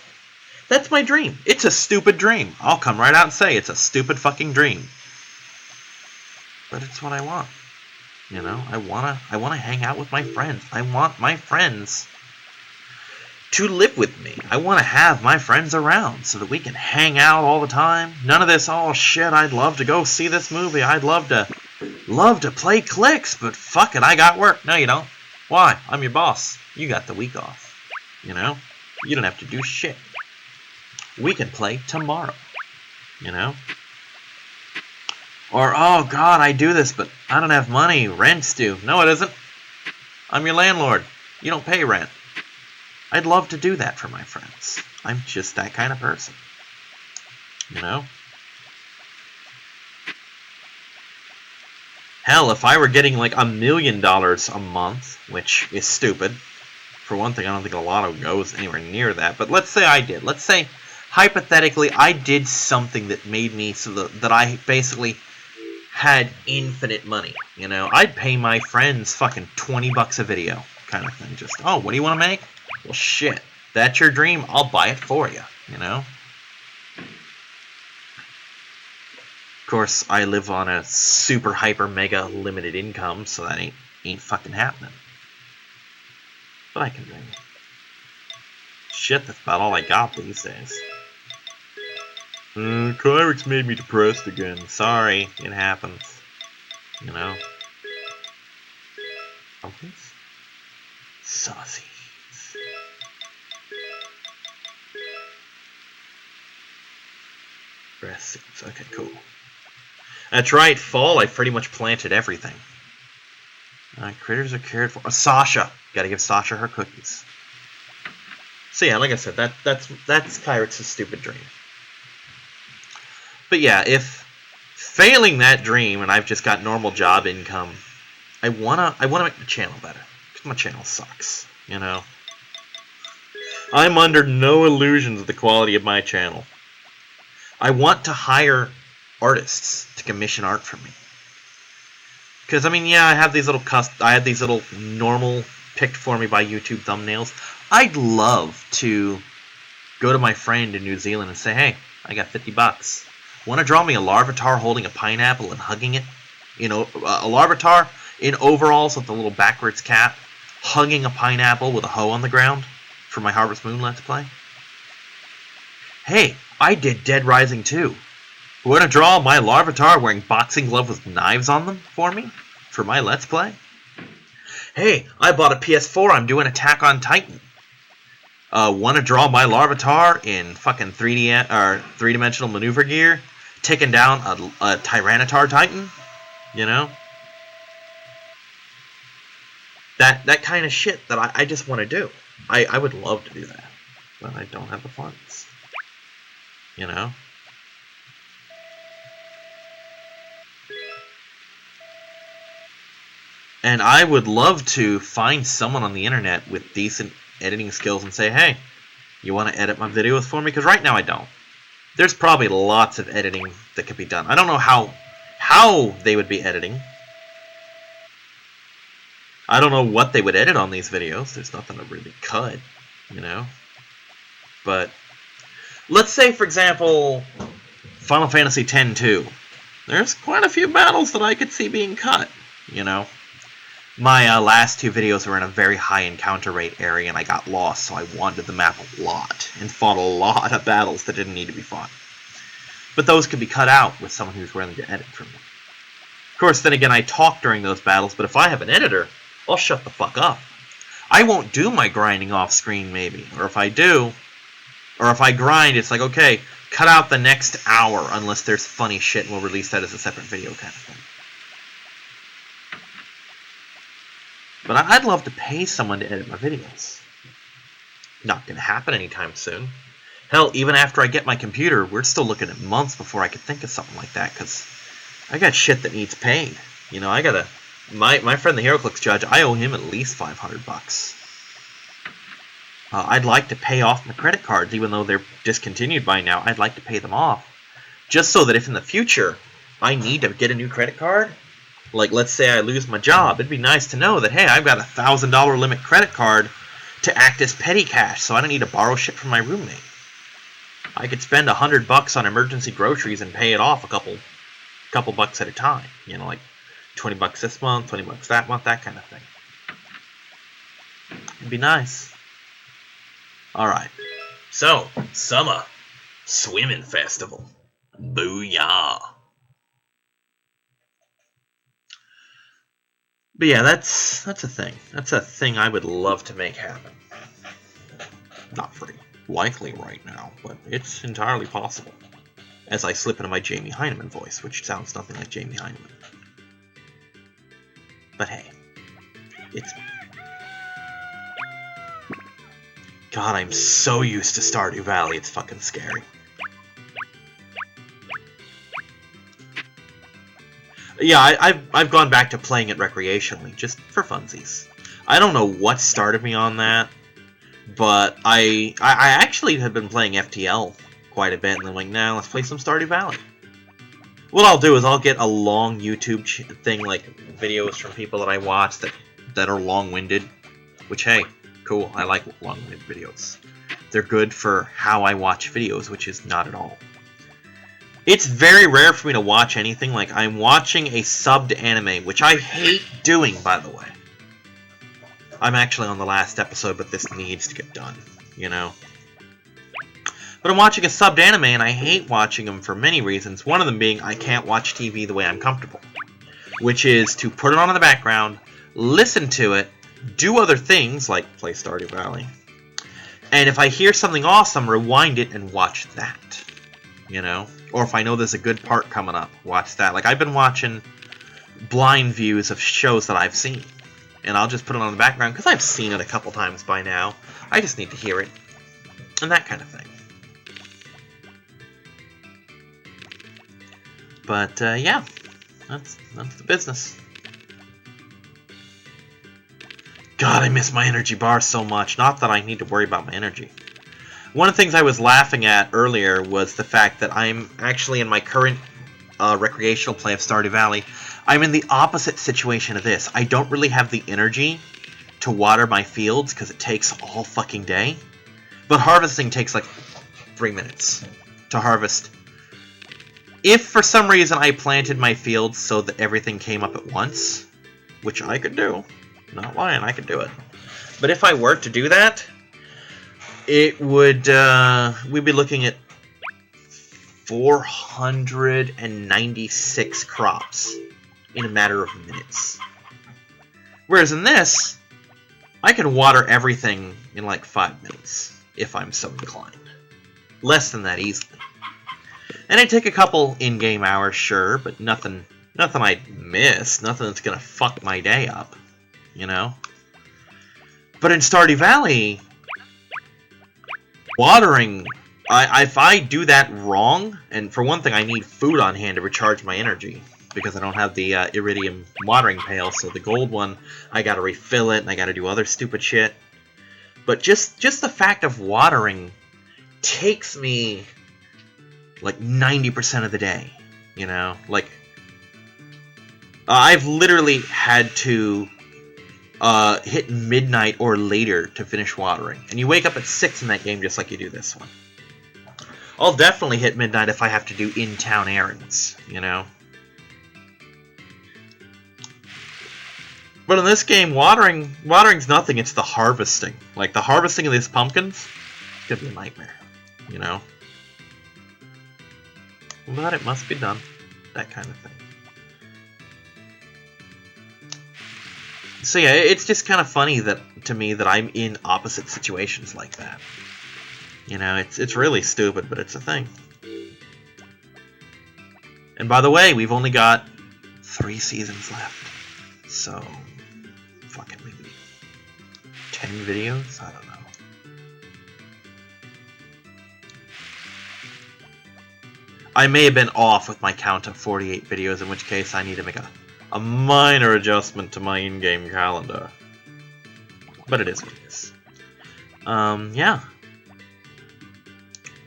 That's my dream. It's a stupid dream. I'll come right out and say it's a stupid fucking dream. But it's what I want. You know, I wanna hang out with my friends. I want my friends to live with me. I want to have my friends around so that we can hang out all the time. None of this, oh shit, I'd love to go see this movie. I'd love to play clicks, but fuck it, I got work. No, you don't. Why? I'm your boss. You got the week off. You know? You don't have to do shit. We can play tomorrow. You know? Or, oh god, I do this, but I don't have money. Rent's due. No, it isn't. I'm your landlord. You don't pay rent. I'd love to do that for my friends. I'm just that kind of person. You know? Hell, if I were getting like $1 million a month, which is stupid. For one thing, I don't think a lotto goes anywhere near that. But let's say I did. Let's say, hypothetically, I did something that made me so that I basically had infinite money. You know? I'd pay my friends fucking $20 a video. Kind of thing. Just, oh, what do you want to make? Well, shit. That's your dream. I'll buy it for you. You know? Of course, I live on a super hyper mega limited income, so that ain't fucking happening. But I can dream. Shit, that's about all I got these days. Kyrix made me depressed again. Sorry, it happens. You know? Pumpkins? Saucy. Grass seeds. Okay, cool. That's right, fall, I pretty much planted everything. Critters are cared for. Sasha! Gotta give Sasha her cookies. So yeah, like I said, that's Kyrix's stupid dream. But yeah, if failing that dream and I've just got normal job income, I wanna make my channel better. Because my channel sucks, you know? I'm under no illusions of the quality of my channel. I want to hire artists to commission art for me. Because, I mean, yeah, I have these little normal picked for me by YouTube thumbnails. I'd love to go to my friend in New Zealand and say, hey, I got $50. Want to draw me a Larvitar holding a pineapple and hugging it? You know, a Larvitar in overalls with a little backwards cap, hugging a pineapple with a hoe on the ground for my Harvest Moon Let's Play? Hey, I did Dead Rising 2. Want to draw my Larvitar wearing boxing gloves with knives on them for me? For my Let's Play? Hey, I bought a PS4, I'm doing Attack on Titan. Want to draw my Larvitar in fucking 3D or three-dimensional maneuver gear, taking down a Tyranitar Titan? You know? That kind of shit that I just want to do. I would love to do that, but I don't have the funds. You know? And I would love to find someone on the internet with decent editing skills and say, hey, you want to edit my videos for me? Because right now I don't. There's probably lots of editing that could be done. I don't know how they would be editing. I don't know what they would edit on these videos. There's nothing to really cut, you know? But let's say, for example, Final Fantasy X-2. There's quite a few battles that I could see being cut, you know? My last two videos were in a very high encounter rate area, and I got lost, so I wandered the map a lot, and fought a lot of battles that didn't need to be fought. But those could be cut out with someone who's willing to edit for me. Of course, then again, I talk during those battles, but if I have an editor, I'll shut the fuck up. I won't do my grinding off screen, maybe. Or if I do, or if I grind, it's like, okay, cut out the next hour unless there's funny shit, and we'll release that as a separate video kind of thing. But I'd love to pay someone to edit my videos. Not going to happen anytime soon. Hell, even after I get my computer, we're still looking at months before I could think of something like that, because I got shit that needs paid. You know, I gotta... My friend the HeroClix judge, I owe him at least $500. I'd like to pay off my credit cards, even though they're discontinued by now. I'd like to pay them off. Just so that if in the future I need to get a new credit card, like let's say I lose my job, it'd be nice to know that, hey, I've got a $1,000 limit credit card to act as petty cash, so I don't need to borrow shit from my roommate. I could spend $100 on emergency groceries and pay it off a couple bucks at a time. You know, like $20 this month, $20 that month, that kind of thing. It'd be nice. All right. So, summer swimming festival. Booyah. But yeah, that's a thing. That's a thing I would love to make happen. Not very likely right now, but it's entirely possible. As I slip into my Jamie Heineman voice, which sounds nothing like Jamie Heineman. But hey, it's... God, I'm so used to Stardew Valley, it's fucking scary. Yeah, I've gone back to playing it recreationally, just for funsies. I don't know what started me on that, but I actually have been playing FTL quite a bit, and I'm like, nah, let's play some Stardew Valley. What I'll do is I'll get a long YouTube thing, like videos from people that I watch that are long-winded, which, hey, cool, I like long-winded videos. They're good for how I watch videos, which is not at all. It's very rare for me to watch anything. Like, I'm watching a subbed anime, which I hate doing, by the way. I'm actually on the last episode, but this needs to get done, you know? But I'm watching a subbed anime, and I hate watching them for many reasons. One of them being I can't watch TV the way I'm comfortable. Which is to put it on in the background, listen to it, do other things, like play Stardew Valley. And if I hear something awesome, rewind it and watch that. You know? Or if I know there's a good part coming up, watch that. Like, I've been watching blind views of shows that I've seen. And I'll just put it on the background, because I've seen it a couple times by now. I just need to hear it. And that kind of thing. But, yeah. That's the business. God, I miss my energy bar so much. Not that I need to worry about my energy. One of the things I was laughing at earlier was the fact that I'm actually in my current recreational play of Stardew Valley. I'm in the opposite situation of this. I don't really have the energy to water my fields because it takes all fucking day. But harvesting takes like 3 minutes to harvest. If for some reason I planted my fields so that everything came up at once, which I could do, not lying, I could do it. But if I were to do that, it would, we'd be looking at 496 crops in a matter of minutes. Whereas in this, I can water everything in like 5 minutes, if I'm so inclined. Less than that easily. And it'd take a couple in-game hours, sure, but nothing I'd miss, nothing that's gonna fuck my day up, you know? But in Stardew Valley, watering, if I do that wrong, and for one thing I need food on hand to recharge my energy, because I don't have the iridium watering pail, so the gold one, I gotta refill it, and I gotta do other stupid shit. But just the fact of watering takes me like 90% of the day, you know? Like, I've literally had to hit midnight or later to finish watering. And you wake up at 6 in that game just like you do this one. I'll definitely hit midnight if I have to do in-town errands, you know? But in this game, watering's nothing, it's the harvesting. Like, the harvesting of these pumpkins, it's gonna be a nightmare, you know? But it must be done. That kind of thing. So yeah, it's just kind of funny that to me that I'm in opposite situations like that. You know, it's really stupid, but it's a thing. And by the way, we've only got 3 seasons left. So, fucking maybe 10 videos? I don't know. I may have been off with my count of 48 videos, in which case I need to make a minor adjustment to my in-game calendar. But it is what it is. Yeah.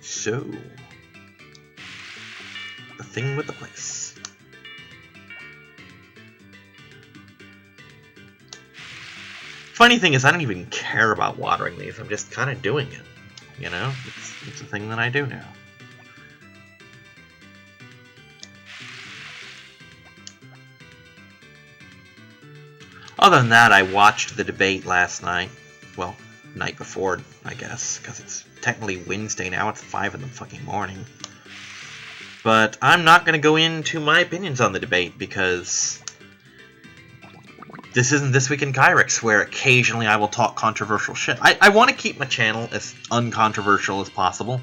So, the thing with the place. Funny thing is, I don't even care about watering these. I'm just kind of doing it. You know? It's a thing that I do now. Other than that, I watched the debate last night. Well, night before, I guess, because it's technically Wednesday now. It's 5 in the fucking morning. But I'm not going to go into my opinions on the debate because this isn't This Week in Kyrex, where occasionally I will talk controversial shit. I want to keep my channel as uncontroversial as possible,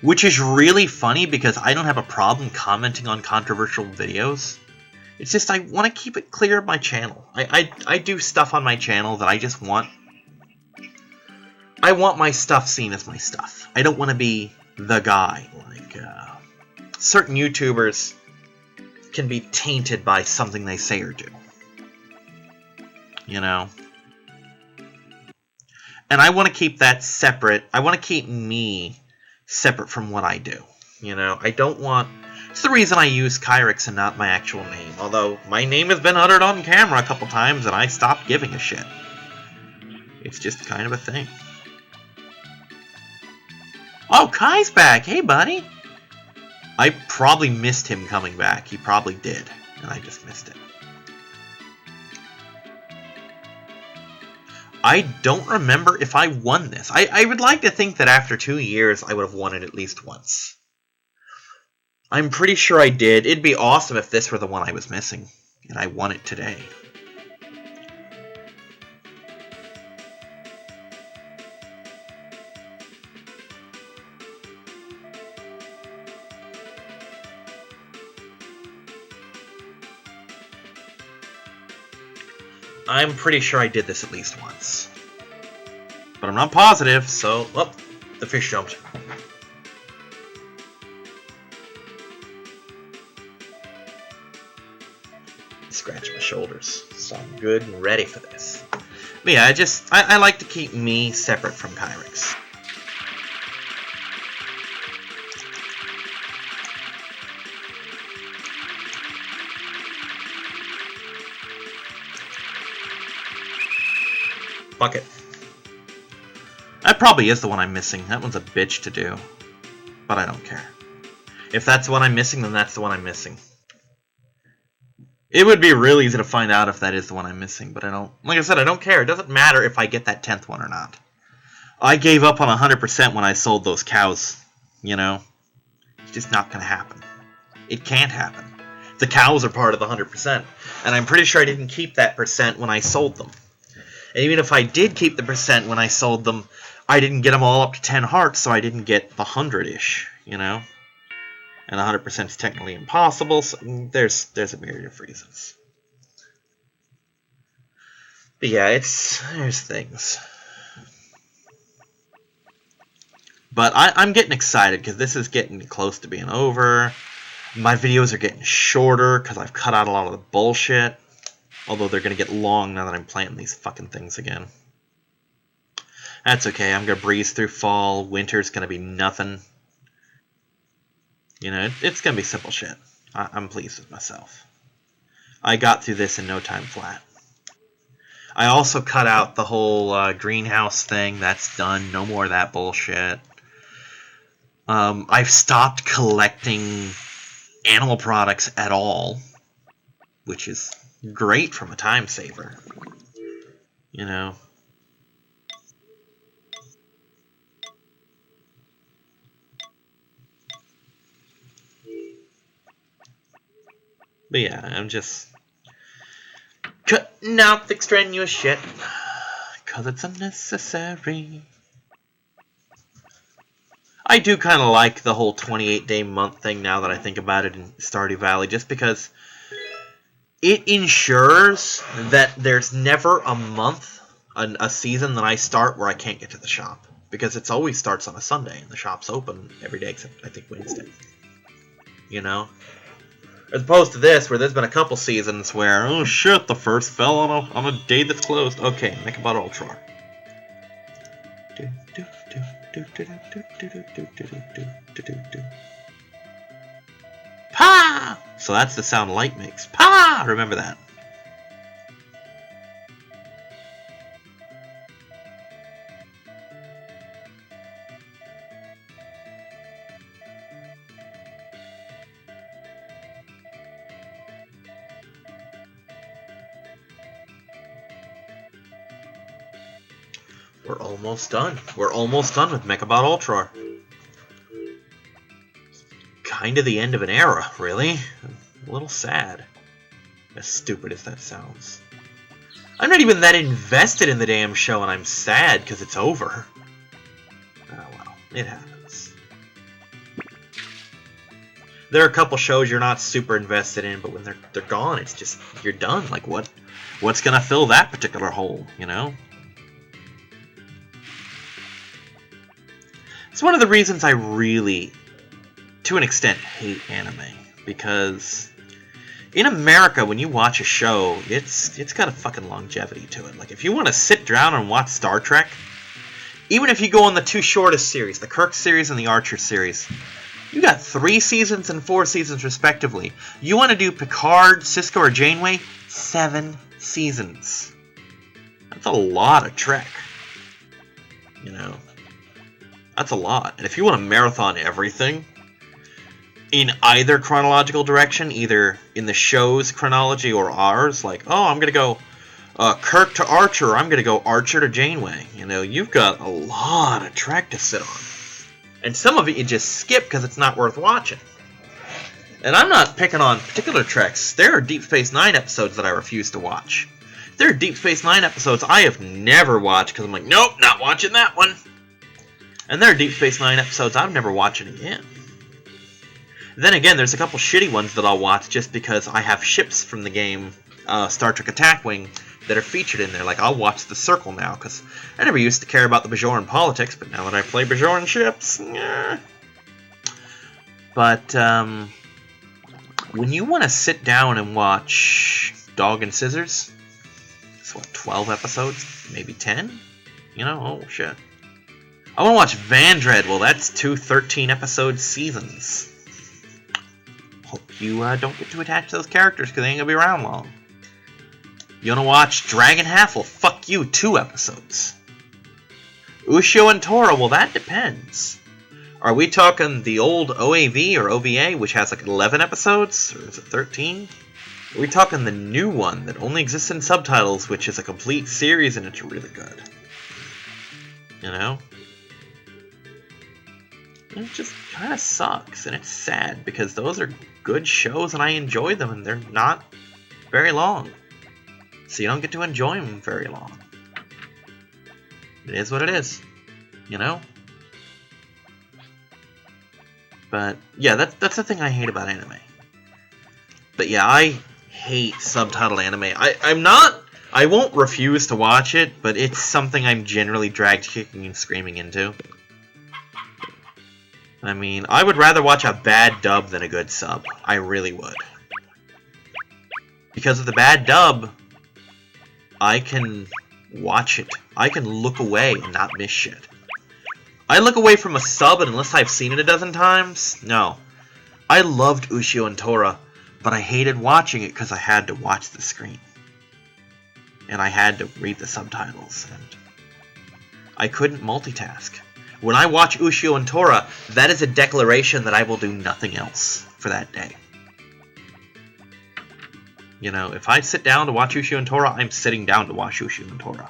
which is really funny because I don't have a problem commenting on controversial videos. It's just I want to keep it clear of my channel. I do stuff on my channel that I just want. I want my stuff seen as my stuff. I don't want to be the guy. Like, certain YouTubers can be tainted by something they say or do. You know? And I want to keep that separate. I want to keep me separate from what I do. You know? I don't want... It's the reason I use Kyrex and not my actual name. Although, my name has been uttered on camera a couple times and I stopped giving a shit. It's just kind of a thing. Oh, Kai's back! Hey, buddy! I probably missed him coming back. He probably did. And I just missed it. I don't remember if I won this. I would like to think that after 2 years, I would have won it at least once. I'm pretty sure I did. It'd be awesome if this were the one I was missing. And I won it today. I'm pretty sure I did this at least once. But I'm not positive, so... Oh, the fish jumped. Scratch my shoulders, so I'm good and ready for this. But yeah, I like to keep me separate from Kyrex. Fuck it. That probably is the one I'm missing. That one's a bitch to do. But I don't care. If that's the one I'm missing, then that's the one I'm missing. It would be real easy to find out if that is the one I'm missing, but I don't... Like I said, I don't care. It doesn't matter if I get that 10th one or not. I gave up on 100% when I sold those cows, you know? It's just not going to happen. It can't happen. The cows are part of the 100%, and I'm pretty sure I didn't keep that percent when I sold them. And even if I did keep the percent when I sold them, I didn't get them all up to 10 hearts, so I didn't get the 100-ish, you know? And 100% is technically impossible, so there's a myriad of reasons. But yeah, there's things. But I'm getting excited, because this is getting close to being over. My videos are getting shorter, because I've cut out a lot of the bullshit. Although they're going to get long now that I'm planting these fucking things again. That's okay, I'm going to breeze through fall. Winter's going to be nothing. You know, it's going to be simple shit. I'm pleased with myself. I got through this in no time flat. I also cut out the whole greenhouse thing. That's done. No more of that bullshit. I've stopped collecting animal products at all, which is great from a time saver. You know. But yeah, I'm just cutting out the extraneous shit, because it's unnecessary. I do kind of like the whole 28-day month thing now that I think about it in Stardew Valley, just because it ensures that there's never a month, a season that I start where I can't get to the shop. Because it always starts on a Sunday, and the shop's open every day except, I think, Wednesday. You know? As opposed to this, where there's been a couple seasons where, oh shit, the first fell on a day that's closed. Okay, make about Ultra. Pa! So that's the sound light makes. Pa! Remember that. We're almost done. We're almost done with Mechabot Ultra. Kind of the end of an era, really. A little sad. As stupid as that sounds. I'm not even that invested in the damn show, and I'm sad because it's over. Oh well, it happens. There are a couple shows you're not super invested in, but when they're gone, it's just, you're done. Like, what's gonna fill that particular hole, you know? It's one of the reasons I really, to an extent, hate anime, because in America, when you watch a show, it's got a fucking longevity to it. Like, if you want to sit down and watch Star Trek, even if you go on the two shortest series, the Kirk series and the Archer series, you got 3 seasons and 4 seasons respectively. You want to do Picard, Sisko, or Janeway? 7 seasons. That's a lot of Trek. You know? That's a lot. And if you want to marathon everything, in either chronological direction, either in the show's chronology or ours, like, oh, I'm going to go Kirk to Archer, or I'm going to go Archer to Janeway. You know, you've got a lot of Trek to sit on. And some of it you just skip because it's not worth watching. And I'm not picking on particular Treks. There are Deep Space Nine episodes that I refuse to watch. There are Deep Space Nine episodes I have never watched because I'm like, nope, not watching that one. And there are Deep Space Nine episodes I'm never watching again. Then again, there's a couple shitty ones that I'll watch just because I have ships from the game Star Trek Attack Wing that are featured in there. Like, I'll watch The Circle now, because I never used to care about the Bajoran politics, but now that I play Bajoran ships, yeah. But, when you want to sit down and watch Dog and Scissors, it's what, 12 episodes? Maybe 10? You know, oh shit. I want to watch Vandred, well that's 2 13-episode seasons. Hope you don't get too attached to those characters, because they ain't gonna be around long. You wanna watch Dragon Half? Well, fuck you, 2 episodes. Ushio and Tora? Well, that depends. Are we talking the old OAV or OVA, which has like 11 episodes? Or is it 13? Are we talking the new one that only exists in subtitles, which is a complete series and it's really good? You know? It just kind of sucks, and it's sad, because those are good shows and I enjoy them, and they're not very long. So you don't get to enjoy them very long. It is what it is, you know? But, yeah, that's the thing I hate about anime. But yeah, I hate subtitled anime. I won't refuse to watch it, but it's something I'm generally dragged kicking and screaming into. I mean, I would rather watch a bad dub than a good sub. I really would. Because of the bad dub, I can watch it. I can look away and not miss shit. I look away from a sub unless I've seen it a dozen times? No. I loved Ushio and Tora, but I hated watching it because I had to watch the screen. And I had to read the subtitles, and I couldn't multitask. When I watch Ushio and Tora, that is a declaration that I will do nothing else for that day. You know, if I sit down to watch Ushio and Tora, I'm sitting down to watch Ushio and Tora.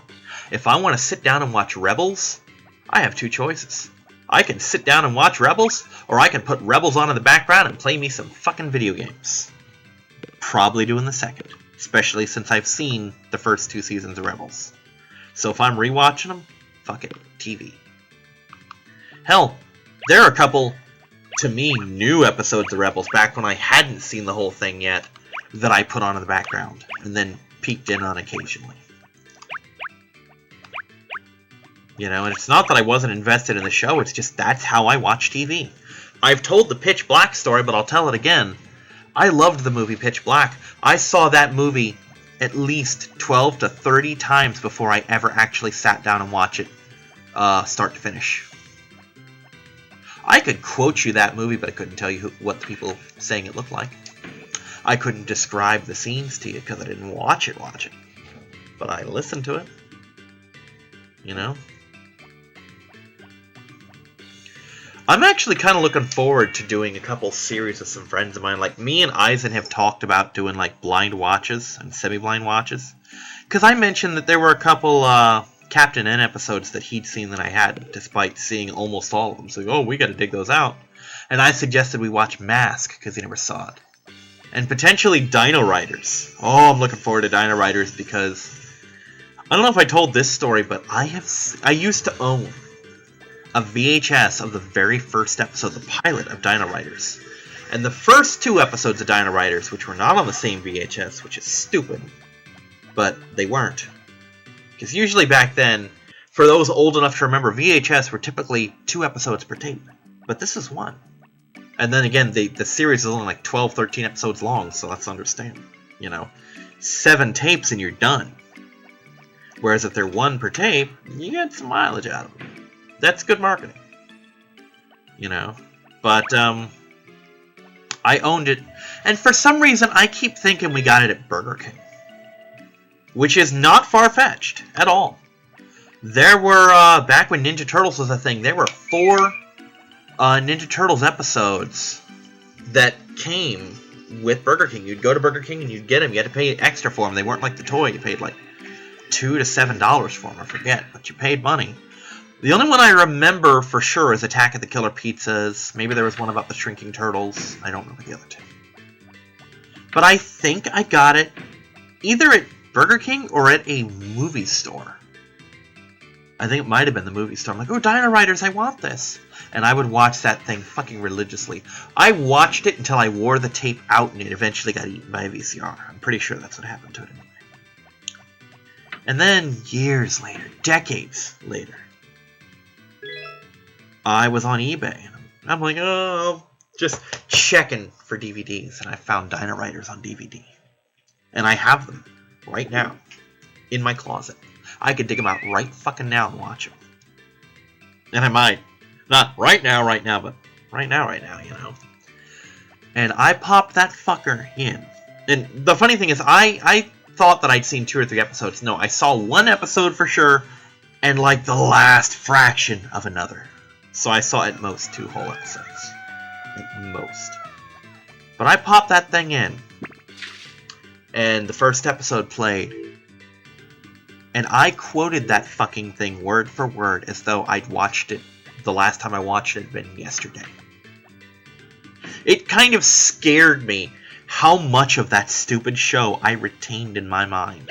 If I want to sit down and watch Rebels, I have 2 choices. I can sit down and watch Rebels, or I can put Rebels on in the background and play me some fucking video games. Probably doing the second, especially since I've seen the first 2 seasons of Rebels. So if I'm rewatching them, fuck it, TV. Hell, there are a couple, to me, new episodes of Rebels back when I hadn't seen the whole thing yet that I put on in the background and then peeked in on occasionally. You know, and it's not that I wasn't invested in the show, it's just that's how I watch TV. I've told the Pitch Black story, but I'll tell it again. I loved the movie Pitch Black. I saw that movie at least 12 to 30 times before I ever actually sat down and watched it start to finish. I could quote you that movie, but I couldn't tell you what the people saying it looked like. I couldn't describe the scenes to you because I didn't watch it. But I listened to it. You know? I'm actually kind of looking forward to doing a couple series with some friends of mine. Like, me and Eisen have talked about doing, like, blind watches and semi-blind watches. Because I mentioned that there were a couple Captain N episodes that he'd seen that I hadn't, despite seeing almost all of them. So, oh, we got to dig those out. And I suggested we watch Mask, because he never saw it. And potentially Dino Riders. Oh, I'm looking forward to Dino Riders, because I don't know if I told this story, but I used to own a VHS of the very first episode, the pilot of Dino Riders. And the first 2 episodes of Dino Riders, which were not on the same VHS, which is stupid, but they weren't. Because usually back then, for those old enough to remember, VHS were typically 2 episodes per tape. But this is 1. And then again, the series is only like 12, 13 episodes long, so that's understandable. 7 tapes and you're done. Whereas if they're 1 per tape, you get some mileage out of them. That's good marketing. But, I owned it. And for some reason, I keep thinking we got it at Burger King. Which is not far-fetched at all. There were, back when Ninja Turtles was a thing, there were 4 Ninja Turtles episodes that came with Burger King. You'd go to Burger King and you'd get them. You had to pay extra for them. They weren't like the toy. You paid like $2 to $7 for them, I forget. But you paid money. The only one I remember for sure is Attack of the Killer Pizzas. Maybe there was one about the Shrinking Turtles. I don't remember the other 2. But I think I got it either at Burger King or at a movie store. I think it might have been the movie store. I'm like, oh, Dino Riders, I want this. And I would watch that thing fucking religiously. I watched it until I wore the tape out and it eventually got eaten by a VCR. I'm pretty sure that's what happened to it anyway. And then, years later, decades later, I was on eBay. And I'm like, oh, just checking for DVDs. And I found Dino Riders on DVD. And I have them right now in my closet. I could dig them out right fucking now and watch them. And I might. Not right now, but right now, And I popped that fucker in. And the funny thing is, I thought that I'd seen 2 or 3 episodes. No, I saw 1 episode for sure, and like the last fraction of another. So I saw at most 2 whole episodes. At most. But I popped that thing in. And the first episode played. And I quoted that fucking thing word for word as though I'd watched it. The last time I watched it had been yesterday. It kind of scared me how much of that stupid show I retained in my mind.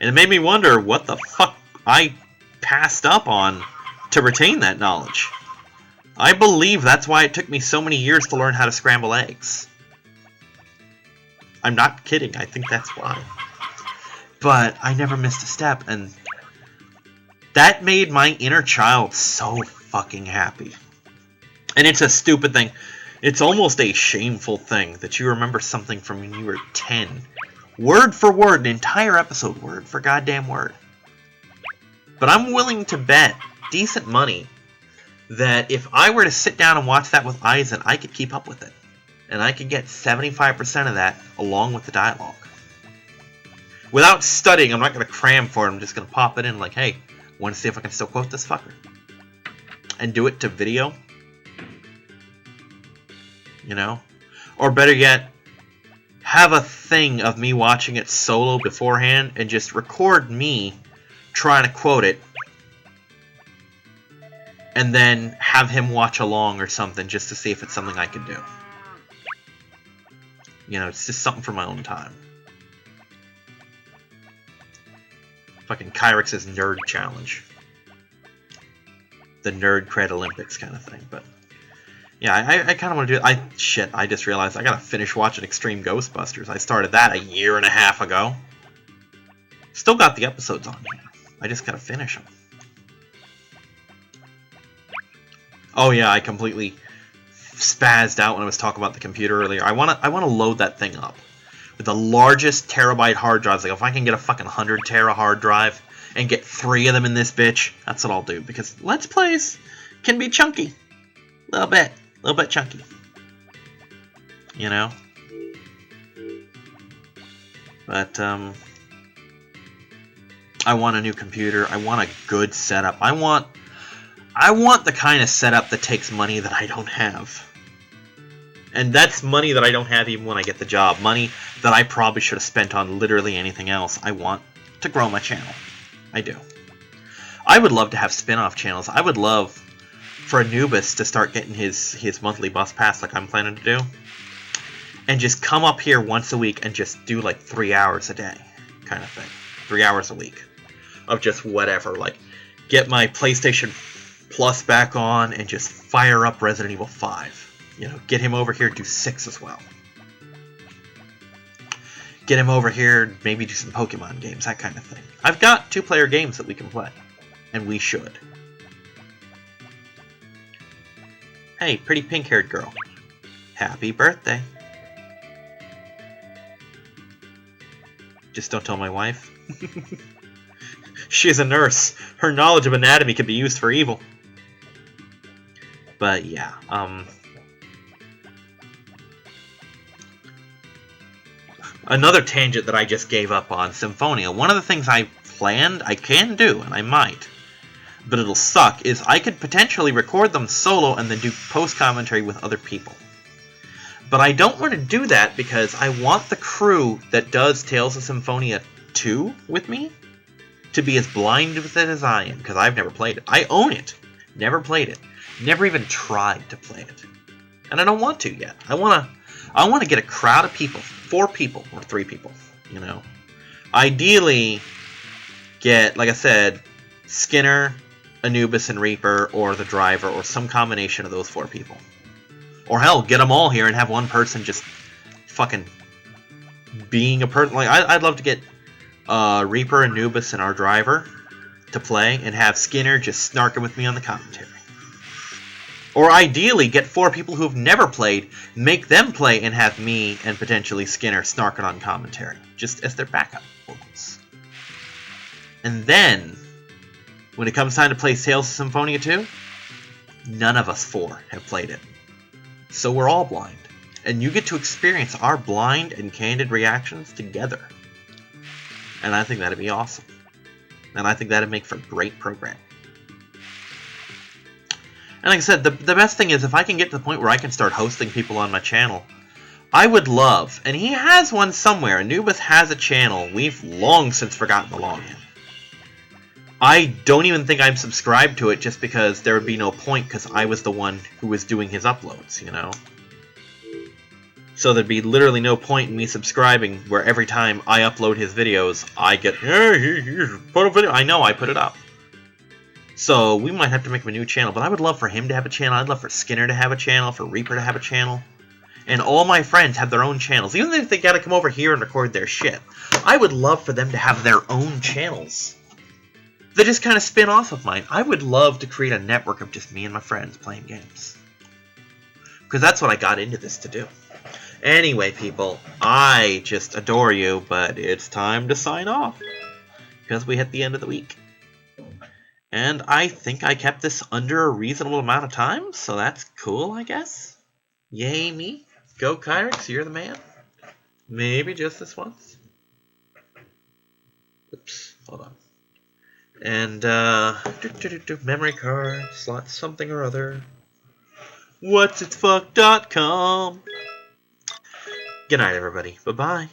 And it made me wonder what the fuck I passed up on to retain that knowledge. I believe that's why it took me so many years to learn how to scramble eggs. I'm not kidding, I think that's why. But I never missed a step, and that made my inner child so fucking happy. And it's a stupid thing. It's almost a shameful thing that you remember something from when you were 10. Word for word, an entire episode, word for goddamn word. But I'm willing to bet decent money that if I were to sit down and watch that with Eisen, I could keep up with it. And I could get 75% of that along with the dialogue. Without studying, I'm not going to cram for it. I'm just going to pop it in like, hey, want to see if I can still quote this fucker? And do it to video? Or better yet, have a thing of me watching it solo beforehand and just record me trying to quote it. And then have him watch along or something just to see if it's something I can do. It's just something for my own time. Fucking Kyrex's Nerd Challenge. The Nerd Cred Olympics kind of thing, but... Yeah, I kind of want to do it. Shit, I just realized I gotta finish watching Extreme Ghostbusters. I started that a year and a half ago. Still got the episodes on here. I just gotta finish them. Oh yeah, I completely spazzed out when I was talking about the computer earlier. I wanna load that thing up with the largest terabyte hard drives. Like if I can get a fucking 100 tera hard drive and get 3 of them in this bitch, that's what I'll do. Because Let's Plays can be chunky, a little bit chunky. But I want a new computer. I want a good setup. I want the kind of setup that takes money that I don't have. And that's money that I don't have even when I get the job. Money that I probably should have spent on literally anything else. I want to grow my channel. I do. I would love to have spin-off channels. I would love for Anubis to start getting his monthly bus pass like I'm planning to do. And just come up here once a week and just do like 3 hours a day kind of thing. 3 hours a week of just whatever. Like, get my PlayStation Plus back on and just fire up Resident Evil 5. You know, get him over here, do 6 as well. Get him over here, maybe do some Pokemon games, that kind of thing. I've got 2-player games that we can play. And we should. Hey, pretty pink-haired girl. Happy birthday. Just don't tell my wife. She's a nurse. Her knowledge of anatomy could be used for evil. But yeah, another tangent that I just gave up on, Symphonia. One of the things I planned, I can do, and I might, but it'll suck, is I could potentially record them solo and then do post-commentary with other people. But I don't want to do that because I want the crew that does Tales of Symphonia 2 with me to be as blind with it as I am, because I've never played it. I own it. Never played it. Never even tried to play it. And I don't want to yet. I want to get a crowd of people, 4 people or 3 people, you know. Ideally get, like I said, Skinner, Anubis, and Reaper, or the driver, or some combination of those 4 people. Or hell, get them all here and have one person just fucking being a person. Like, I'd love to get Reaper, Anubis, and our driver to play, and have Skinner just snarking with me on the commentary. Or ideally, get 4 people who've never played, make them play, and have me and potentially Skinner snarking on commentary, just as their backup vocals. And then, when it comes time to play Tales of Symphonia 2, none of us 4 have played it. So we're all blind. And you get to experience our blind and candid reactions together. And I think that'd be awesome. And I think that'd make for a great program. And like I said, the best thing is if I can get to the point where I can start hosting people on my channel, I would love, and he has one somewhere, Anubis has a channel, we've long since forgotten the login. I don't even think I'm subscribed to it just because there would be no point because I was the one who was doing his uploads, you know? So there'd be literally no point in me subscribing where every time I upload his videos, I get, hey, here's put a video. I know, I put it up. So we might have to make him a new channel, but I would love for him to have a channel. I'd love for Skinner to have a channel, for Reaper to have a channel. And all my friends have their own channels. Even if they gotta come over here and record their shit, I would love for them to have their own channels. They just kind of spin off of mine. I would love to create a network of just me and my friends playing games. Because that's what I got into this to do. Anyway, people, I just adore you, but it's time to sign off. Because we hit the end of the week. And I think I kept this under a reasonable amount of time, so that's cool, I guess. Yay me. Go Kyrix, you're the man. Maybe just this once. Oops, hold on. And, memory card, slot something or other. Whatsitsfuck.com. Good night, everybody. Bye-bye.